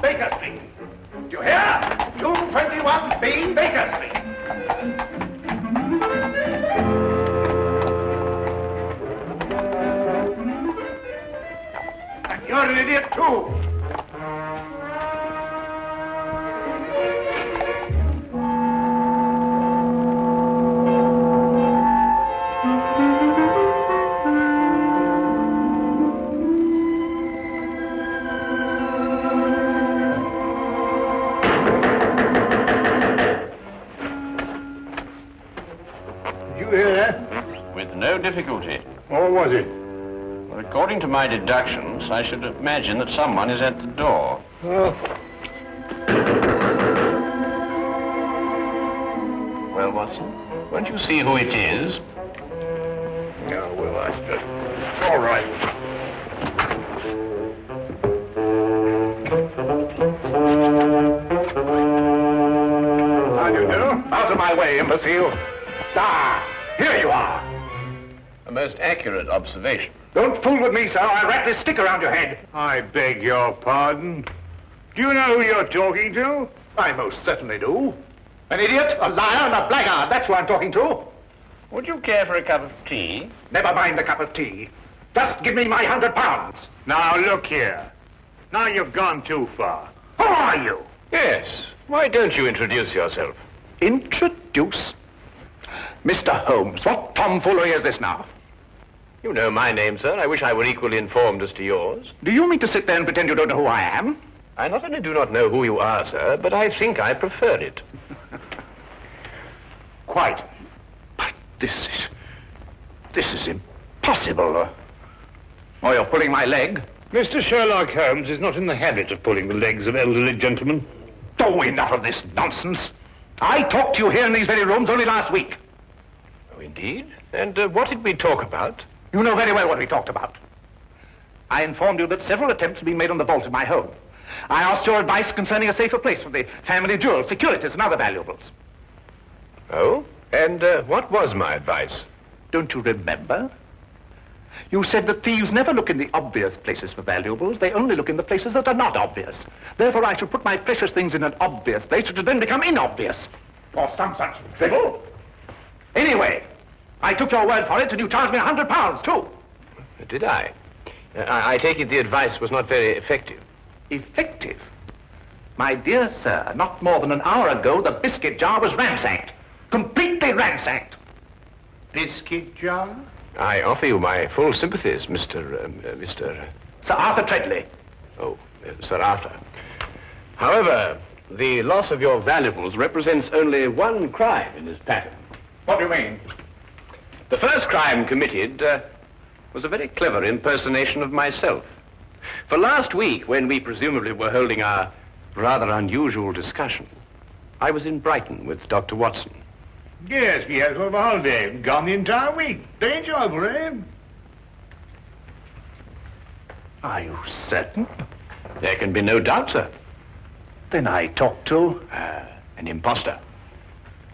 Baker Street. Do you hear? 221B Baker Street. And you're an idiot, too. No difficulty. Or was it? Well, according to my deductions, I should imagine that someone is at the door. Oh. Well, Watson, won't you see who it is? No, well, I should. All right. How do you do? Out of my way, imbecile. Ah, here you are. A most accurate observation. Don't fool with me, sir. I'll wrap this stick around your head. I beg your pardon. Do you know who you're talking to? I most certainly do. An idiot, a liar, and a blackguard. That's who I'm talking to. Would you care for a cup of tea? Never mind the cup of tea. Just give me my £100. Now, look here. Now you've gone too far. Who are you? Yes. Why don't you introduce yourself? Introduce? Mr. Holmes, what tomfoolery is this now? You know my name, sir. I wish I were equally informed as to yours. Do you mean to sit there and pretend you don't know who I am? I not only do not know who you are, sir, but I think I prefer it. Quite. But this is impossible. Oh, you're pulling my leg? Mr. Sherlock Holmes is not in the habit of pulling the legs of elderly gentlemen. Oh, enough of this nonsense. I talked to you here in these very rooms only last week. Oh, indeed? And what did we talk about? You know very well what we talked about. I informed you that several attempts have been made on the vault of my home. I asked your advice concerning a safer place for the family jewels, securities, and other valuables. Oh? And what was my advice? Don't you remember? You said that thieves never look in the obvious places for valuables. They only look in the places that are not obvious. Therefore, I should put my precious things in an obvious place, which would then become inobvious. Or some such dribble. Anyway, I took your word for it, and you charged me £100, too. Did I? I take it the advice was not very effective. Effective? My dear sir, not more than an hour ago, the biscuit jar was ransacked. Completely ransacked. Biscuit jar? I offer you my full sympathies, Mr. Sir Arthur Treadley. Oh, Sir Arthur. However, the loss of your valuables represents only one crime in this pattern. What do you mean? The first crime committed was a very clever impersonation of myself. For last week, when we presumably were holding our rather unusual discussion, I was in Brighton with Dr. Watson. Yes, we had sort of a holiday. Gone the entire week. Very enjoyable, eh? Are you certain? There can be no doubt, sir. Then I talked to... An imposter.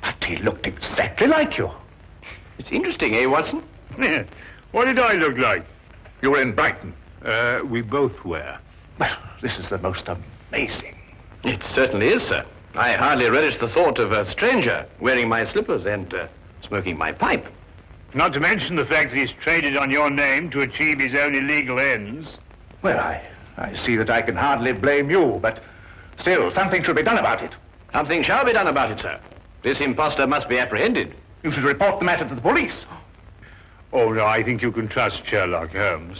But he looked exactly like you. It's interesting, eh, Watson? Yeah. What did I look like? You were in Brighton. We both were. Well, this is the most amazing. It certainly is, sir. I hardly relish the thought of a stranger wearing my slippers and smoking my pipe. Not to mention the fact that he's traded on your name to achieve his own illegal ends. Well, I see that I can hardly blame you, but still, something should be done about it. Something shall be done about it, sir. This imposter must be apprehended. You should report the matter to the police. Oh, no, I think you can trust Sherlock Holmes.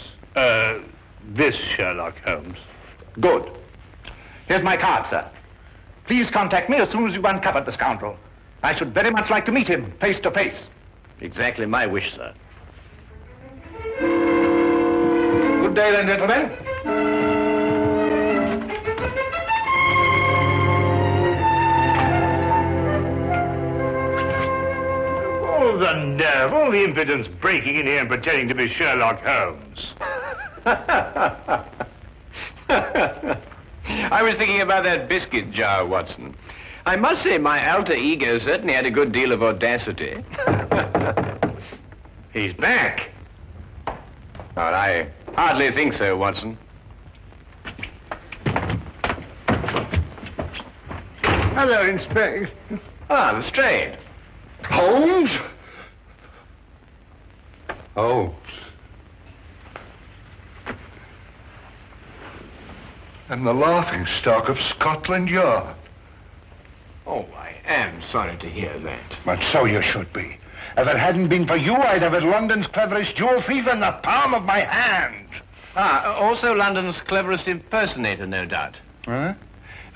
This Sherlock Holmes. Good. Here's my card, sir. Please contact me as soon as you've uncovered the scoundrel. I should very much like to meet him, face to face. Exactly my wish, sir. Good day, then, gentlemen. Oh, the nerve, all the impudence breaking in here and pretending to be Sherlock Holmes. I was thinking about that biscuit jar, Watson. I must say my alter ego certainly had a good deal of audacity. He's back. Well, I hardly think so, Watson. Hello, Inspector. Ah, Lestrade. Holmes? Holmes. And the laughing stock of Scotland Yard. Oh, I am sorry to hear that. But so you should be. If it hadn't been for you, I'd have had London's cleverest jewel thief in the palm of my hand. Ah, also London's cleverest impersonator, no doubt. Huh?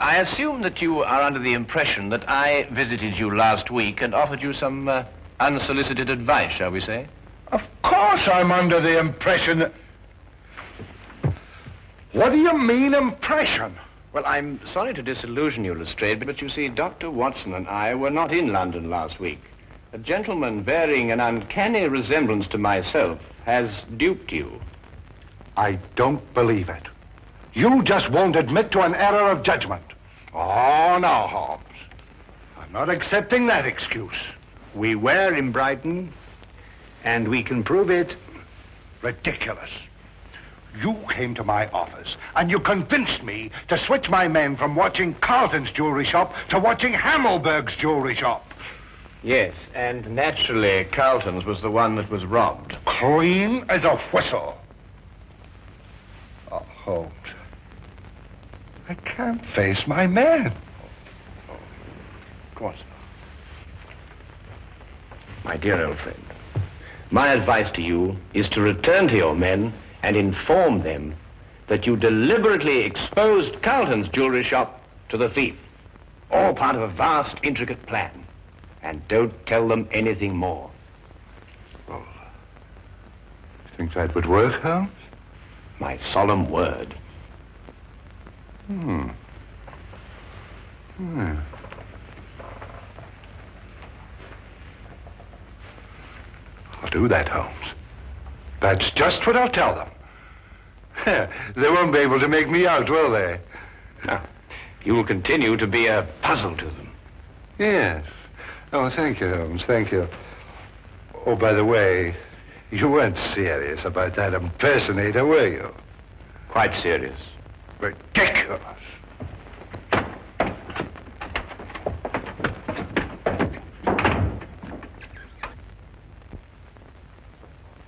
I assume that you are under the impression that I visited you last week and offered you some unsolicited advice, shall we say? Of course I'm under the impression that... What do you mean, impression? Well, I'm sorry to disillusion you, Lestrade, but you see, Dr. Watson and I were not in London last week. A gentleman bearing an uncanny resemblance to myself has duped you. I don't believe it. You just won't admit to an error of judgment. Oh, no, Holmes. I'm not accepting that excuse. We were in Brighton, and we can prove it. Ridiculous. You came to my office, and you convinced me to switch my men from watching Carlton's jewelry shop to watching Hammelberg's jewelry shop. Yes, and naturally, Carlton's was the one that was robbed. Clean as a whistle. Oh, Holmes. I can't face my men. Of course not. My dear old friend, my advice to you is to return to your men and inform them that you deliberately exposed Carlton's jewelry shop to the thief. All part of a vast, intricate plan. And don't tell them anything more. Well, you think that would work, Holmes? My solemn word. I'll do that, Holmes. That's just what I'll tell them. They won't be able to make me out, will they? You will continue to be a puzzle to them. Yes. Oh, thank you, Holmes, thank you. Oh, by the way, you weren't serious about that impersonator, were you? Quite serious. Ridiculous.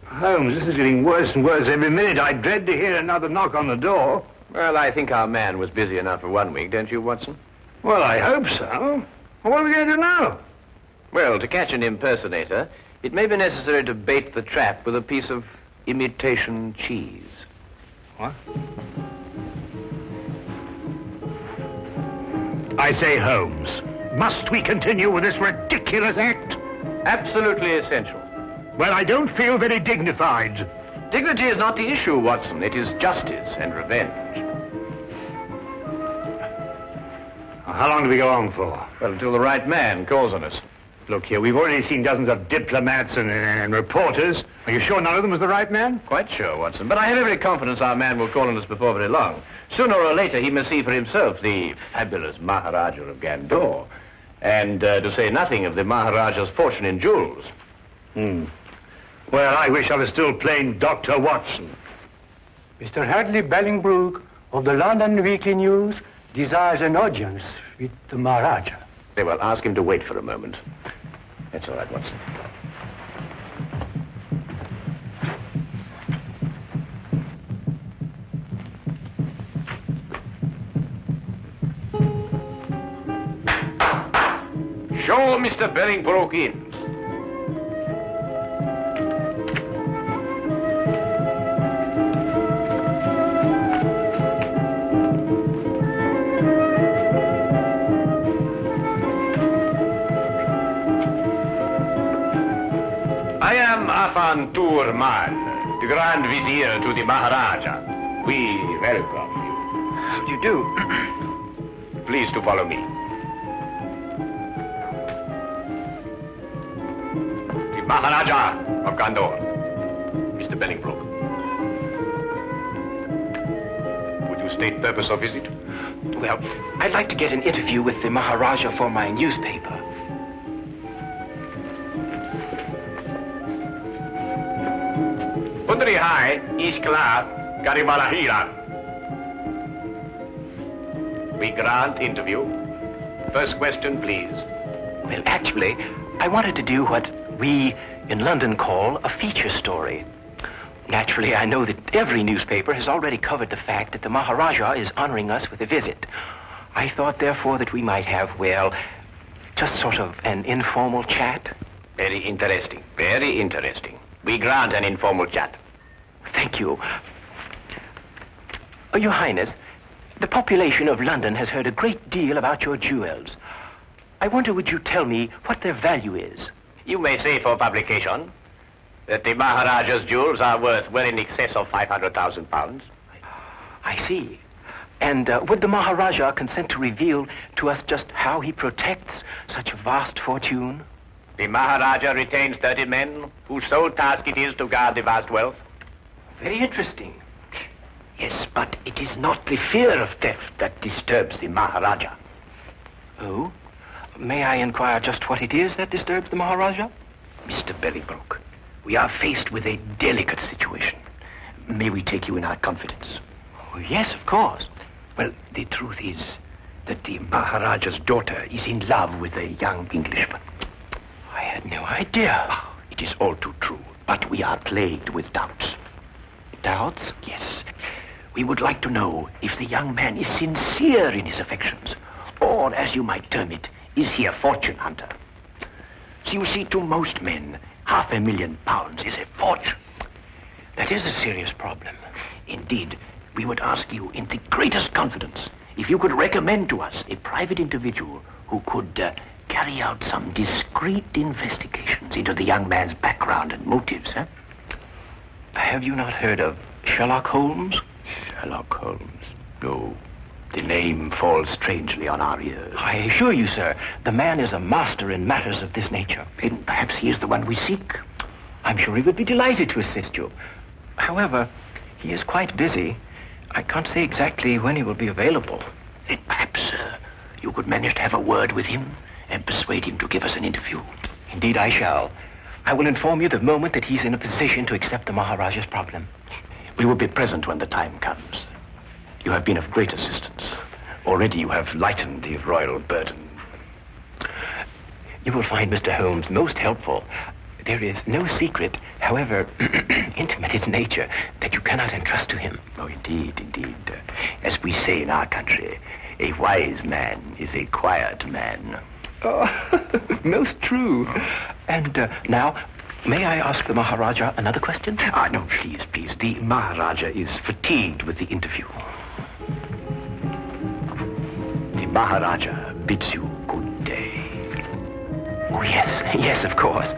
Holmes, this is getting worse and worse every minute. I dread to hear another knock on the door. Well, I think our man was busy enough for 1 week, don't you, Watson? Well, I hope so. What are we going to do now? Well, to catch an impersonator, it may be necessary to bait the trap with a piece of imitation cheese. What? I say, Holmes, must we continue with this ridiculous act? Absolutely essential. Well, I don't feel very dignified. Dignity is not the issue, Watson. It is justice and revenge. How long do we go on for? Well, until the right man calls on us. Look here, we've already seen dozens of diplomats and reporters. Are you sure none of them was the right man? Quite sure, Watson. But I have every confidence our man will call on us before very long. Sooner or later, he must see for himself the fabulous Maharaja of Gandor. And to say nothing of the Maharaja's fortune in jewels. Well, I wish I was still plain Dr. Watson. Mr. Hadley Bellingbrook of the London Weekly News desires an audience with the Maharaja. Very well, ask him to wait for a moment. That's all right, Watson. Show Mr. Bellingbrook in. I am Afan Turman, the Grand Vizier to the Maharaja. We welcome you. How do you do? Please to follow me. The Maharaja of Gandor, Mr. Bellingbrook. Would you state purpose of visit? Well, I'd like to get an interview with the Maharaja for my newspaper. Pundri Hai, Iskla, Garibalahira. We grant interview. First question, please. Well, actually, I wanted to do what we in London call a feature story. Naturally, I know that every newspaper has already covered the fact that the Maharaja is honoring us with a visit. I thought, therefore, that we might have, well, just sort of an informal chat. Very interesting, very interesting. We grant an informal chat. Thank you. Your Highness, the population of London has heard a great deal about your jewels. I wonder, would you tell me what their value is? You may say for publication that the Maharaja's jewels are worth well in excess of £500,000. I see. And would the Maharaja consent to reveal to us just how he protects such a vast fortune? The Maharaja retains 30 men whose sole task it is to guard the vast wealth. Very interesting. Yes, but it is not the fear of theft that disturbs the Maharaja. Oh? May I inquire just what it is that disturbs the Maharaja? Mr. Bellingbroke, we are faced with a delicate situation. May we take you in our confidence? Oh, yes, of course. Well, the truth is that the Maharaja's daughter is in love with a young Englishman. I had no idea. Oh, it is all too true, but we are plagued with doubts. Doubts? Yes. We would like to know if the young man is sincere in his affections, or, as you might term it, is he a fortune hunter? So you see, to most men, £500,000 is a fortune. That is a serious problem. Indeed, we would ask you in the greatest confidence if you could recommend to us a private individual who could carry out some discreet investigations into the young man's background and motives, eh? Have you not heard of Sherlock Holmes? Sherlock Holmes? No. The name falls strangely on our ears. I assure you, sir, the man is a master in matters of this nature. Then perhaps he is the one we seek. I'm sure he would be delighted to assist you. However, he is quite busy. I can't say exactly when he will be available. Then perhaps you could manage to have a word with him and persuade him to give us an interview. Indeed, I shall. I will inform you the moment that he's in a position to accept the Maharaja's problem. We will be present when the time comes. You have been of great assistance. Already you have lightened the royal burden. You will find Mr. Holmes most helpful. There is no secret, however intimate its nature, that you cannot entrust to him. Oh, indeed, indeed. As we say in our country, a wise man is a quiet man. Oh, most true. And now, may I ask the Maharaja another question? No, please, please. The Maharaja is fatigued with the interview. The Maharaja bids you good day. Oh, yes, of course.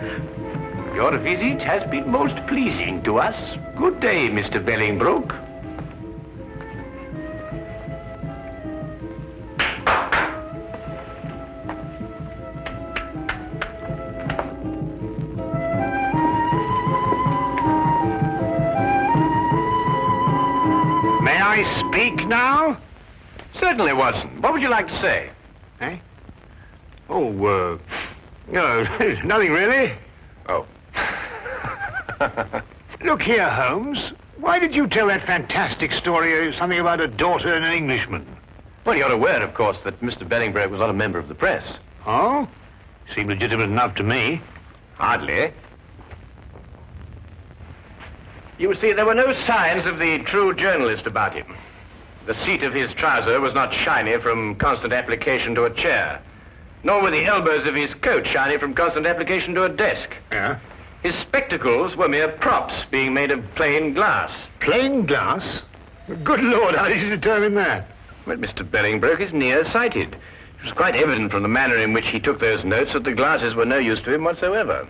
Your visit has been most pleasing to us. Good day, Mr. Bellingbroke. May I speak now? Certainly, Watson. What would you like to say? Eh? Oh, no, nothing really. Oh. Look here, Holmes. Why did you tell that fantastic story, something about a daughter and an Englishman? Well, you're aware, of course, that Mr. Bellingbroke was not a member of the press. Oh? Seemed legitimate enough to me. Hardly. You see, there were no signs of the true journalist about him. The seat of his trouser was not shiny from constant application to a chair, nor were the elbows of his coat shiny from constant application to a desk. Yeah? His spectacles were mere props being made of plain glass. Plain glass? Good Lord, how did you determine that? Well, Mr. Bellingbroke is nearsighted. It was quite evident from the manner in which he took those notes that the glasses were no use to him whatsoever.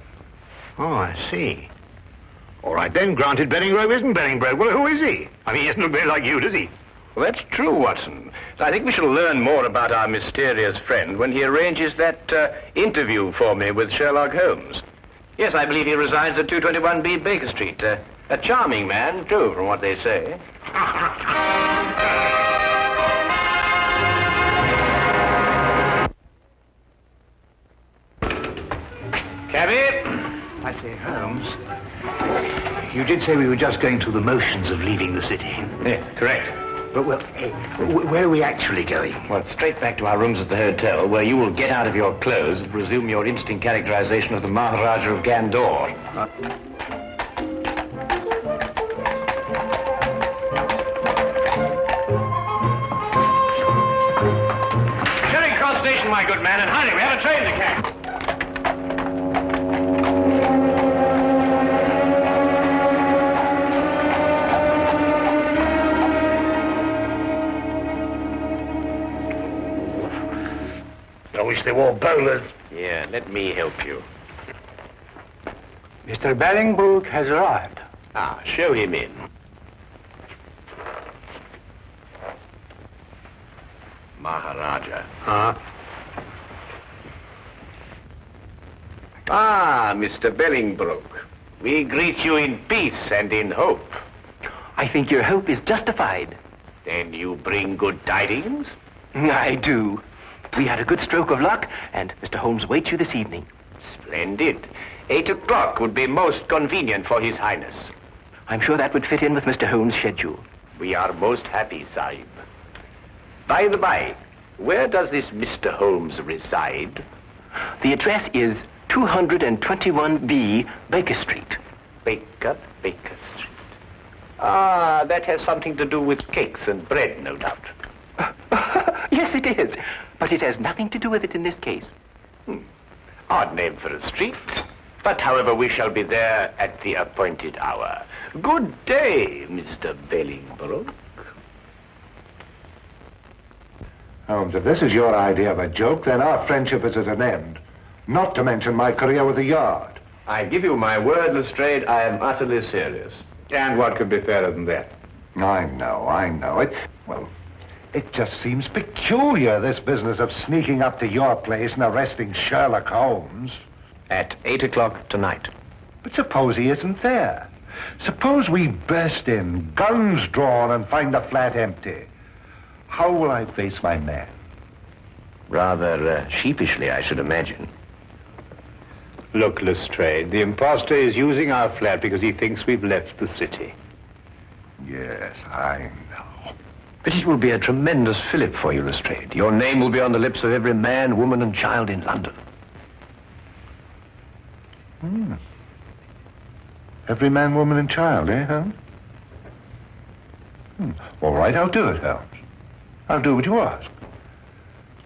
Oh, I see. All right, then, granted Bellingbroke isn't Bellingbroke. Well, who is he? I mean, he doesn't look very like you, does he? Well, that's true, Watson. So I think we shall learn more about our mysterious friend when he arranges that interview for me with Sherlock Holmes. Yes, I believe he resides at 221B Baker Street. A charming man, too, from what they say. Cabby? I say, Holmes, you did say we were just going through the motions of leaving the city. Yes, correct. But, well, hey, where are we actually going? Well, straight back to our rooms at the hotel, where you will get out of your clothes and resume your instant characterization of the Maharaja of Gandor. Charing Cross Station, my good man, and hurry, we have a train to catch. I wish they wore bowlers. Yeah, let me help you. Mr. Bellingbrook has arrived. Ah, show him in. Maharaja. Huh? Ah, Mr. Bellingbrook. We greet you in peace and in hope. I think your hope is justified. Then you bring good tidings? I do. We had a good stroke of luck, and Mr. Holmes waits you this evening. Splendid. 8 o'clock would be most convenient for His Highness. I'm sure that would fit in with Mr. Holmes' schedule. We are most happy, Sahib. By the by, where does this Mr. Holmes reside? The address is 221B Baker Street. Baker Street. Ah, that has something to do with cakes and bread, no doubt. Yes, it is. But it has nothing to do with it in this case. Odd name for a street. But however, we shall be there at the appointed hour. Good day, Mr. Bellingbrook. Holmes, if this is your idea of a joke, then our friendship is at an end. Not to mention my career with the Yard. I give you my word, Lestrade, I am utterly serious. And what could be fairer than that? I know. It just seems peculiar, this business of sneaking up to your place and arresting Sherlock Holmes. At 8 o'clock tonight. But suppose he isn't there. Suppose we burst in, guns drawn, and find the flat empty. How will I face my man? Rather sheepishly, I should imagine. Look, Lestrade, the imposter is using our flat because he thinks we've left the city. Yes, I know. But it will be a tremendous fillip for you, Lestrade. Your name will be on the lips of every man, woman, and child in London. Every man, woman, and child, eh, Holmes? All right, I'll do it, Holmes. I'll do what you ask.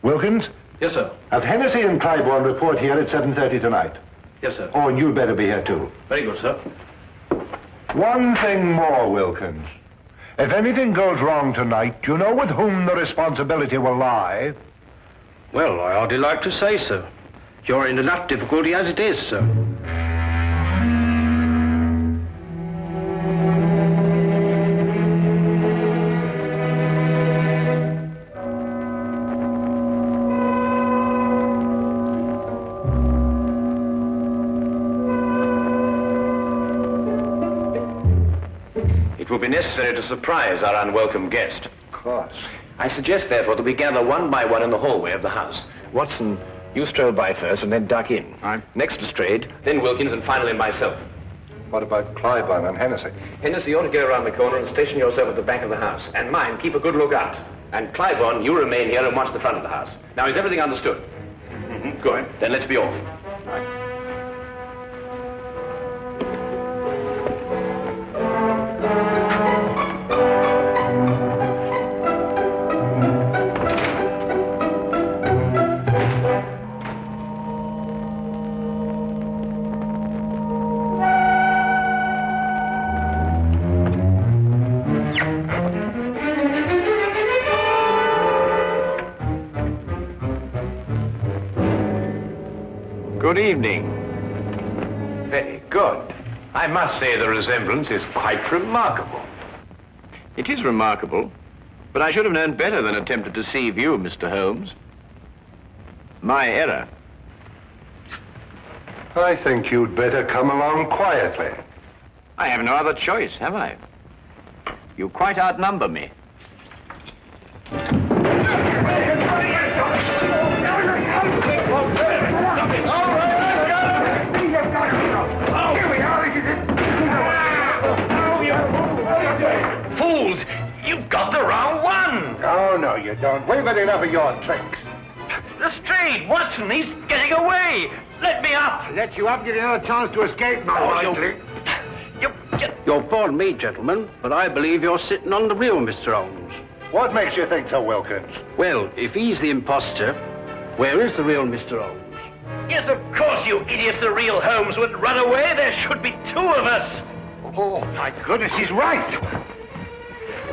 Wilkins? Yes, sir. Have Hennessy and Clybourne report here at 7:30 tonight. Yes, sir. Oh, and you'd better be here, too. Very good, sir. One thing more, Wilkins. If anything goes wrong tonight, you know with whom the responsibility will lie? Well, I hardly like to say so. You're in enough difficulty as it is, sir. It will be necessary to surprise our unwelcome guest. Of course. I suggest, therefore, that we gather one by one in the hallway of the house. Watson, you stroll by first and then duck in. Aye. Next Lestrade, then Wilkins, and finally myself. What about Clybourne and Hennessy? Hennessy, you ought to go around the corner and station yourself at the back of the house. And mind, keep a good look out. And Clybourne, you remain here and watch the front of the house. Now, is everything understood? Mm-hmm. Good. Then let's be off. Good evening. Very good. I must say the resemblance is quite remarkable. It is remarkable, but I should have known better than attempt to deceive you, Mr. Holmes. My error. I think you'd better come along quietly. I have no other choice, have I? You quite outnumber me. Fools! You've got the wrong you don't. We've had enough of your tricks. Lestrade, Watson, he's getting away. Let me up. Let you up, give you another chance to escape, more likely. You'll pardon me, gentlemen, but I believe you're sitting on the real Mr. Holmes. What makes you think so, Wilkins? Well, if he's the imposter, where is the real Mr. Holmes? Yes, of course, you idiots. The real Holmes would run away. There should be two of us. Oh, my goodness, he's right.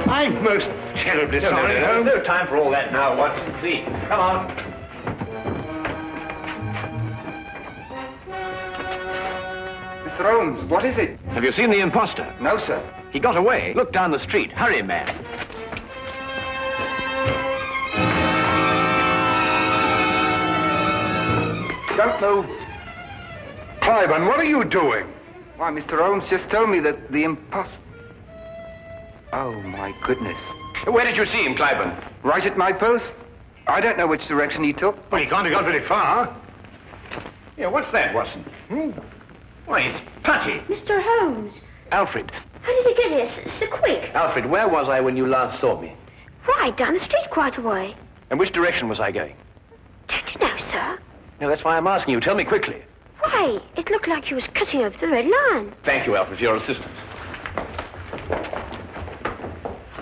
I'm most terribly sorry, Holmes. No time for all that now, Watson. Please, come on. Mr. Holmes, what is it? Have you seen the imposter? No, sir. He got away. Look down the street. Hurry, man. Don't move. Cliburn, what are you doing? Why, Mr. Holmes just told me that the imposter... Oh, my goodness. Where did you see him, Cliburn? Right at my post. I don't know which direction he took. Well, he can't have gone very far. Yeah, what's that, Watson? Why, it's Putty. Mr. Holmes, Alfred. how did you get here so quick? Alfred, where was I when you last saw me? Right, down the street quite a way. And which direction was I going? Don't you know, sir? No, that's why I'm asking you. Tell me quickly. Why, it looked like you was cutting over the red line. Thank you, Alfred, for your assistance.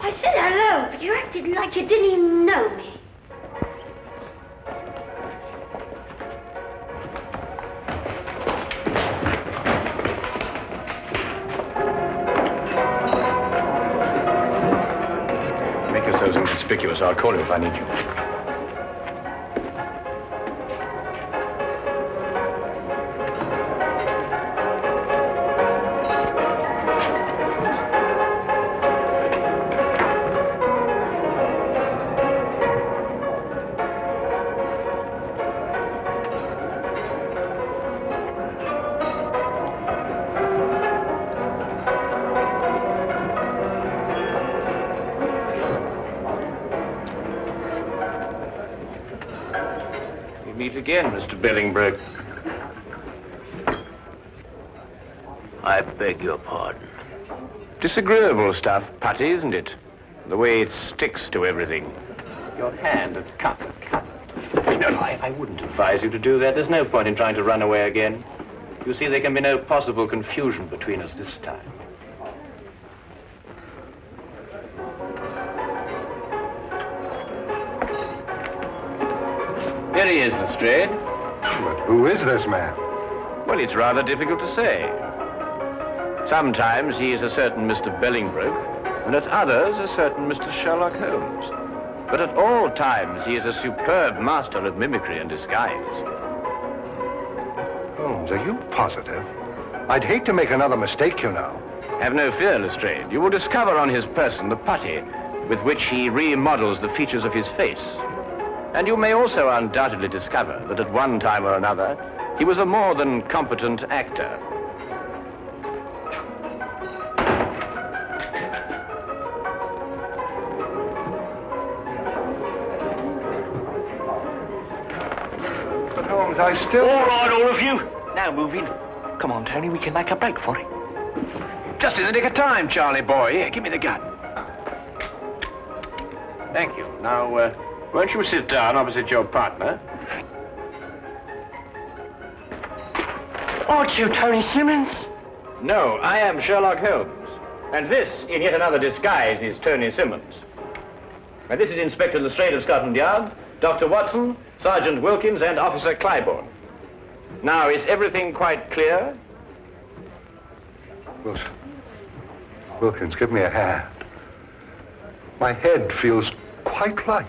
I said hello, but you acted like you didn't even know me. Make yourselves inconspicuous. I'll call you if I need you. Meet again, Mr. Bellingbroke. I beg your pardon. Disagreeable stuff, Putty, isn't it? The way it sticks to everything. Your hand at cut. No, I wouldn't advise you to do that. There's no point in trying to run away again. You see, there can be no possible confusion between us this time. Here he is, Lestrade. But who is this man? Well, it's rather difficult to say. Sometimes he is a certain Mr. Bellingbroke, and at others a certain Mr. Sherlock Holmes. But at all times he is a superb master of mimicry and disguise. Holmes, are you positive? I'd hate to make another mistake, you know. Have no fear, Lestrade. You will discover on his person the putty with which he remodels the features of his face. And you may also undoubtedly discover that at one time or another, he was a more than competent actor. But Holmes, I still... All right, all of you. Now move in. Come on, Tony, we can make a break for it. Just in the nick of time, Charlie boy. Here, give me the gun. Thank you. Now, won't you sit down opposite your partner? Aren't you Tony Simmons? No, I am Sherlock Holmes. And this, in yet another disguise, is Tony Simmons. And this is Inspector Lestrade of Scotland Yard, Dr. Watson, Sergeant Wilkins, and Officer Cliburn. Now, is everything quite clear? Wilkins, give me a hand. My head feels quite light.